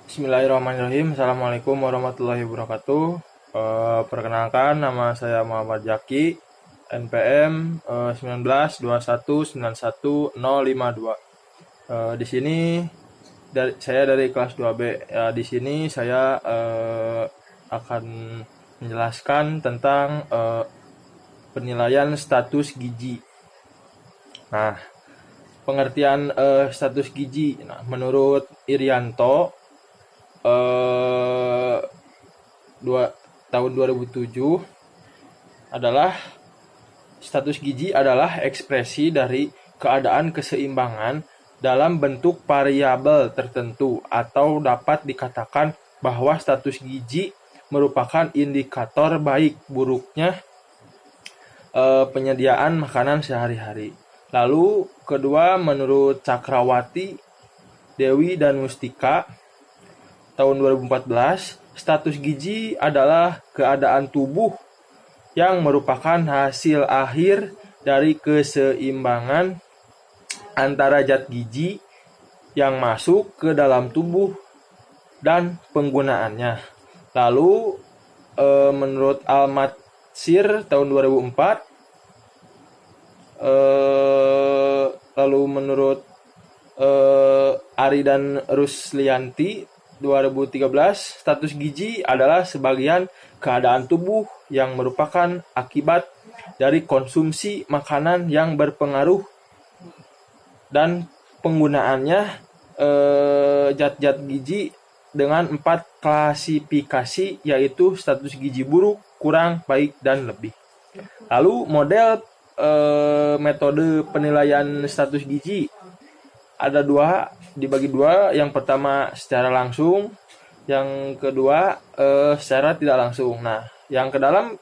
Bismillahirrahmanirrahim. Assalamualaikum warahmatullahi wabarakatuh. Perkenalkan, nama saya Muhammad Jaki, NPM 1921911052. Di sini saya dari kelas 2B. Di sini saya akan menjelaskan tentang penilaian status gizi. Nah, pengertian status gizi. Nah, menurut Irianto tahun 2007 adalah status gizi adalah ekspresi dari keadaan keseimbangan dalam bentuk variabel tertentu, atau dapat dikatakan bahwa status gizi merupakan indikator baik buruknya penyediaan makanan sehari-hari. Lalu kedua, menurut Cakrawati, Dewi dan Mustika tahun 2014, status gizi adalah keadaan tubuh yang merupakan hasil akhir dari keseimbangan antara zat gizi yang masuk ke dalam tubuh dan penggunaannya. Lalu menurut Al-Matsir tahun 2004, lalu menurut Ari dan Ruslianti 2013, status gizi adalah sebagian keadaan tubuh yang merupakan akibat dari konsumsi makanan yang berpengaruh dan penggunaannya zat-zat gizi dengan 4 klasifikasi, yaitu status gizi buruk, kurang, baik, dan lebih. Lalu model metode penilaian status gizi ada dibagi dua. Yang pertama secara langsung, yang kedua secara tidak langsung. Nah, yang ke dalam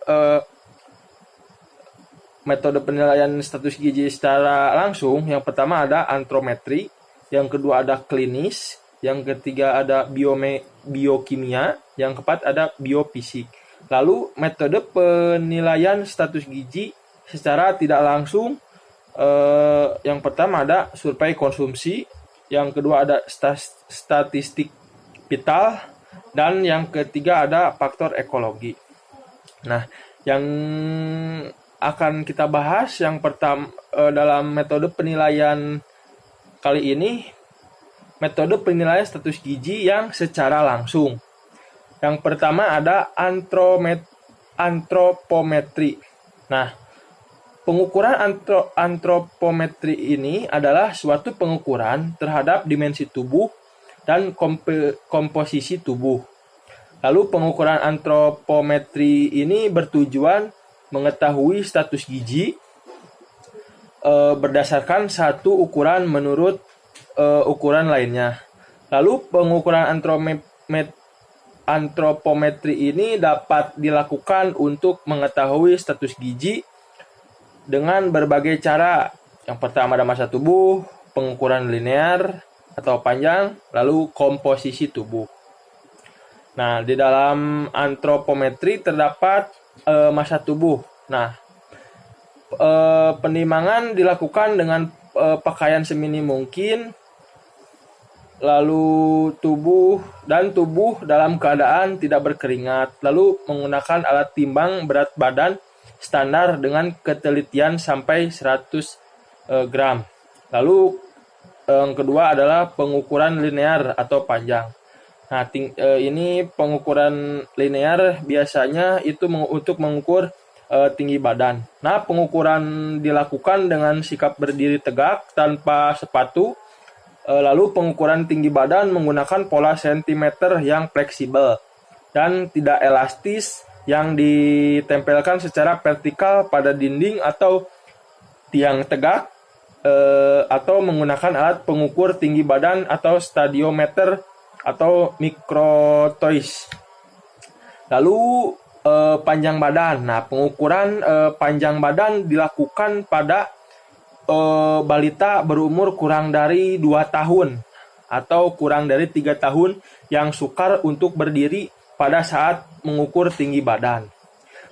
metode penilaian status gizi secara langsung, yang pertama ada antrometri, yang kedua ada klinis, yang ketiga ada biokimia, yang keempat ada biofisik. Lalu metode penilaian status gizi secara tidak langsung, yang pertama ada survei konsumsi, yang kedua ada statistik vital, dan yang ketiga ada faktor ekologi. Nah, yang akan kita bahas yang pertama dalam metode penilaian kali ini, metode penilaian status gizi yang secara langsung. Yang pertama ada antropometri. Nah, pengukuran antropometri ini adalah suatu pengukuran terhadap dimensi tubuh dan komposisi tubuh. Lalu pengukuran antropometri ini bertujuan mengetahui status gizi berdasarkan satu ukuran menurut ukuran lainnya. Lalu pengukuran antropometri ini dapat dilakukan untuk mengetahui status gizi dengan berbagai cara. Yang pertama ada massa tubuh, pengukuran linear atau panjang, lalu komposisi tubuh. Nah, di dalam antropometri terdapat massa tubuh. Nah, penimbangan dilakukan dengan pakaian seminim mungkin, lalu tubuh dalam keadaan tidak berkeringat, lalu menggunakan alat timbang berat badan standar dengan ketelitian sampai 100 gram. Lalu yang kedua adalah pengukuran linear atau panjang. Nah, ini pengukuran linear biasanya itu untuk mengukur tinggi badan. Nah, pengukuran dilakukan dengan sikap berdiri tegak tanpa sepatu. Lalu pengukuran tinggi badan menggunakan pola sentimeter yang fleksibel dan tidak elastis, yang ditempelkan secara vertikal pada dinding atau tiang tegak, atau menggunakan alat pengukur tinggi badan atau stadiometer atau mikrotois. Lalu panjang badan. Nah, pengukuran panjang badan dilakukan pada balita berumur kurang dari 2 tahun atau kurang dari 3 tahun yang sukar untuk berdiri pada saat mengukur tinggi badan.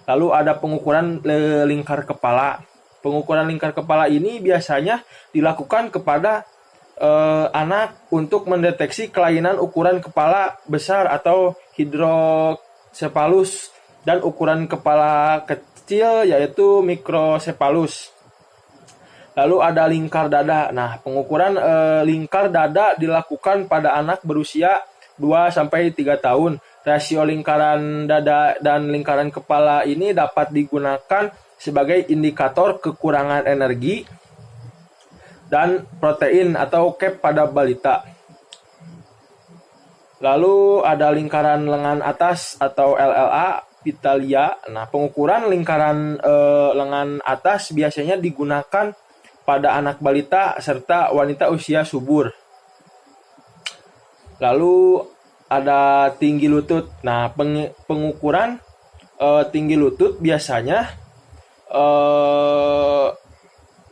Lalu ada pengukuran lingkar kepala. Pengukuran lingkar kepala ini biasanya dilakukan kepada anak untuk mendeteksi kelainan ukuran kepala besar atau hidrosepalus dan ukuran kepala kecil yaitu mikrosepalus. Lalu ada lingkar dada. Nah, pengukuran lingkar dada dilakukan pada anak berusia 2-3 tahun. Rasio lingkaran dada dan lingkaran kepala ini dapat digunakan sebagai indikator kekurangan energi dan protein atau cap pada balita. Lalu ada lingkaran lengan atas atau LLA Pitalia. Nah, pengukuran lingkaran lengan atas biasanya digunakan pada anak balita serta wanita usia subur. Lalu ada tinggi lutut. Nah, pengukuran tinggi lutut biasanya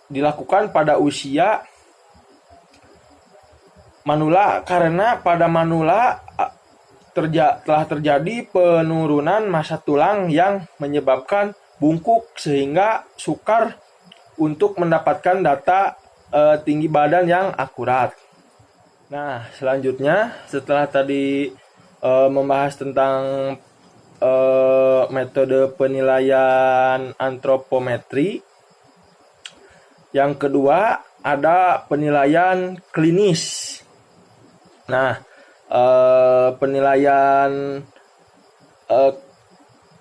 dilakukan pada usia manula karena pada manula telah terjadi penurunan massa tulang yang menyebabkan bungkuk sehingga sukar untuk mendapatkan data tinggi badan yang akurat. Nah, selanjutnya setelah tadi membahas tentang metode penilaian antropometri, yang kedua ada penilaian klinis. Nah, penilaian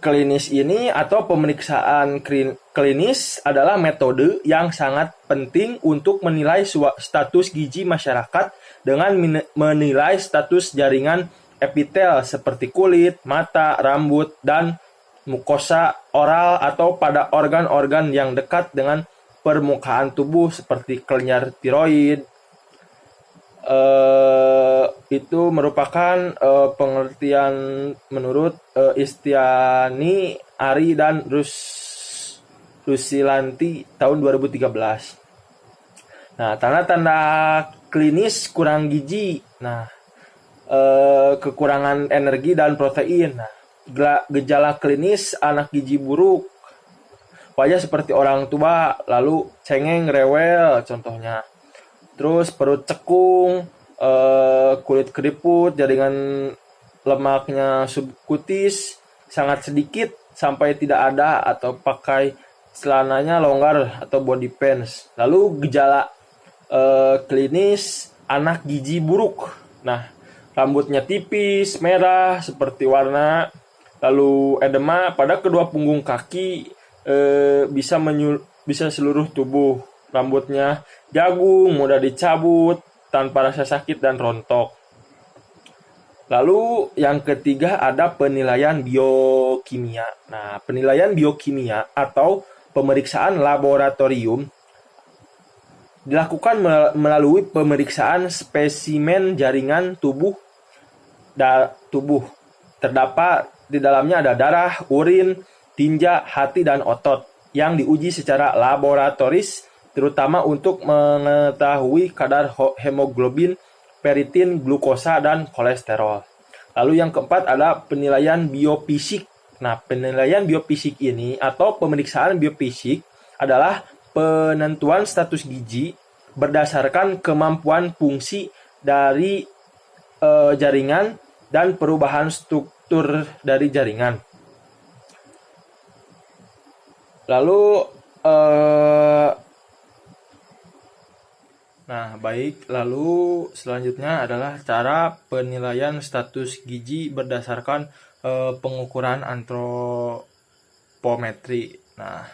klinis ini atau pemeriksaan klinis adalah metode yang sangat penting untuk menilai status gizi masyarakat dengan menilai status jaringan epitel seperti kulit, mata, rambut, dan mukosa oral atau pada organ-organ yang dekat dengan permukaan tubuh seperti kelenjar tiroid. Itu merupakan pengertian menurut Istiani, Ari, dan Rusilanti tahun 2013. Nah, tanda-tanda klinis kurang gizi. Nah, kekurangan energi dan protein. Nah, gejala klinis anak gizi buruk. Wajah seperti orang tua, lalu cengeng, rewel contohnya. Terus perut cekung, kulit keriput, jaringan lemaknya subkutis sangat sedikit sampai tidak ada atau pakai celananya longgar atau body pants. Lalu gejala klinis anak gizi buruk. Nah, rambutnya tipis, merah seperti warna, lalu edema pada kedua punggung kaki, bisa seluruh tubuh. Rambutnya jagung, mudah dicabut, tanpa rasa sakit dan rontok. Lalu yang ketiga ada penilaian biokimia. Nah, penilaian biokimia atau pemeriksaan laboratorium dilakukan melalui pemeriksaan spesimen jaringan tubuh. Terdapat di dalamnya ada darah, urin, tinja, hati, dan otot yang diuji secara laboratoris terutama untuk mengetahui kadar hemoglobin, ferritin, glukosa, dan kolesterol. Lalu yang keempat ada penilaian biofisik. Nah, penilaian biofisik ini atau pemeriksaan biofisik adalah penentuan status gizi berdasarkan kemampuan fungsi dari jaringan dan perubahan struktur dari jaringan. Lalu lalu selanjutnya adalah cara penilaian status gizi berdasarkan pengukuran antropometri. Nah,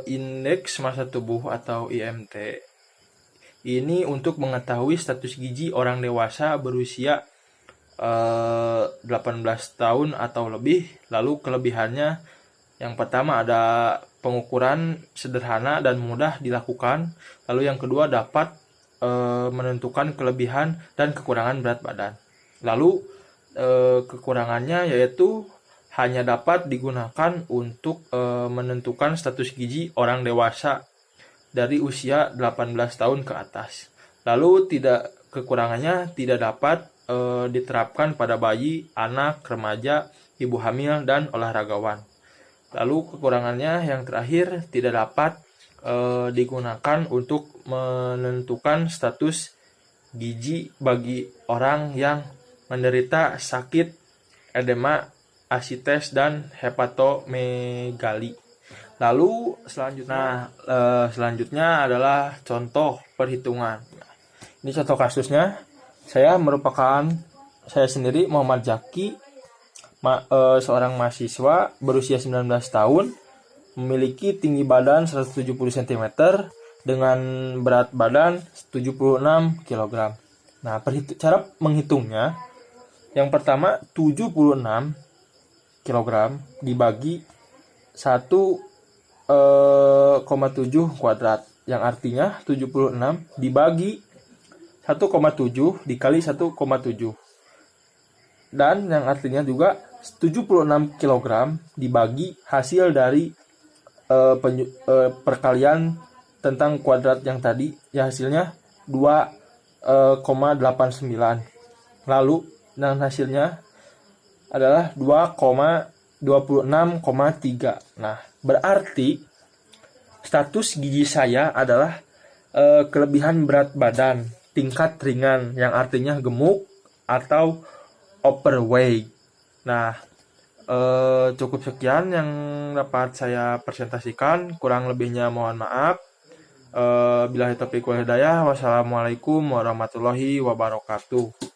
indeks massa tubuh atau IMT ini untuk mengetahui status gizi orang dewasa berusia 18 tahun atau lebih. Lalu kelebihannya yang pertama ada pengukuran sederhana dan mudah dilakukan. Lalu yang kedua dapat menentukan kelebihan dan kekurangan berat badan. Lalu kekurangannya yaitu hanya dapat digunakan untuk menentukan status gizi orang dewasa dari usia 18 tahun ke atas. Lalu kekurangannya tidak dapat diterapkan pada bayi, anak, remaja, ibu hamil, dan olahragawan. Lalu kekurangannya yang terakhir tidak dapat digunakan untuk menentukan status gizi bagi orang yang menderita sakit edema, asites, dan hepatomegali. Lalu selanjutnya adalah contoh perhitungan. Ini contoh kasusnya. Saya sendiri Muhammad Zaki, seorang mahasiswa berusia 19 tahun, memiliki tinggi badan 170 cm dengan berat badan 76 kg. Nah, cara menghitungnya, yang pertama 76 kg dibagi 1,7 kuadrat, yang artinya 76 dibagi 1,7 dikali 1,7, dan yang artinya juga 76 kg dibagi hasil dari perkalian tentang kuadrat yang tadi, ya hasilnya 2,89. Lalu dan hasilnya adalah 2,26,3. Nah, berarti status gizi saya adalah kelebihan berat badan tingkat ringan, yang artinya gemuk atau overweight. Nah, cukup sekian yang dapat saya presentasikan. Kurang lebihnya mohon maaf. Billahi taufiq wal hidayah. Wassalamualaikum warahmatullahi wabarakatuh.